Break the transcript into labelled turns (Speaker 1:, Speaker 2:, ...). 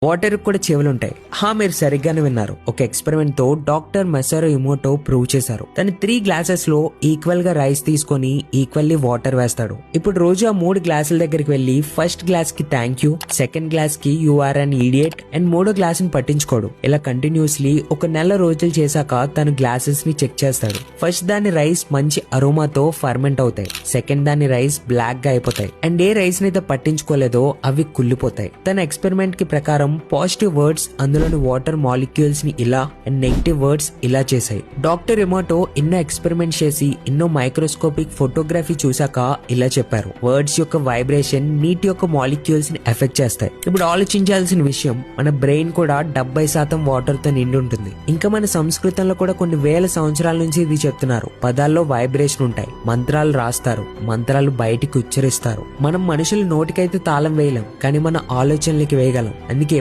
Speaker 1: Water కూడా చెవులుంటాయి. మీరు సరిగ్గానే విన్నారు. ఒక ఎక్స్పెరిమెంట్ తో డాక్టర్ మెసారో ఇమోటో ప్రూవ్ చేశారు. తను 3 గ్లాసెస్ లో ఈక్వల్ గా రైస్ తీసుకొని ఈక్వల్లీ వాటర్ వేస్తాడు. ఇప్పుడు రోజు ఆ 3 గ్లాసుల దగ్గరికి వెళ్లి ఫస్ట్ గ్లాస్ కి థ్యాంక్ యూ, సెకండ్ గ్లాస్ కి you are an idiot and మూడో గ్లాస్ ని పట్టించుకోడు. ఇలా కంటిన్యూస్లీ ఒక నెల రోజులు చేశాక తను గ్లాసెస్ ని చెక్ చేస్తాడు. ఫస్ట్ దాని రైస్ మంచి అరోమాతో ఫర్మెంట్ అవుతాయి. సెకండ్ దాని రైస్ బ్లాక్ గా అయిపోతాయి. అండ్ ఏ రైస్ ని అయితే పట్టించుకోలేదో అవి కుళ్ళిపోతాయి. తన ఎక్స్పెరిమెంట్ కి ప్రకారం పాజిటివ్ వర్డ్స్ అందులోని వాటర్ మాలిక్యూల్స్ ని ఇలా అండ్ నెగిటివ్ వర్డ్స్ ఇలా చేశాయి. డాక్టర్ ఇమోటో ఎన్నో ఎక్స్పెరిమెంట్ చేసి ఎన్నో మైక్రోస్కోపిక్ ఫోటోగ్రఫీ చూసాక ఇలా చెప్పారు. వర్డ్స్ యొక్క వైబ్రేషన్ నీటి యొక్క మాలిక్యూల్స్ ని ఎఫెక్ట్ చేస్తాయి. ఇప్పుడు ఆలోచించాల్సిన విషయం, మన బ్రెయిన్ కూడా 70% వాటర్ తో నిండి ఉంటుంది. ఇంకా మన సంస్కృతంలో కూడా కొన్ని వేల సంవత్సరాల నుంచి ఇది చెప్తున్నారు. పదాల్లో వైబ్రేషన్ ఉంటాయి. మంత్రాలు రాస్తారు, మంత్రాలు బయటికి ఉచ్చరిస్తారు. మనం మనుషులు నోటికైతే తాళం వేయలేం, కానీ మన ఆలోచనలకి వేయగలం. అందుకే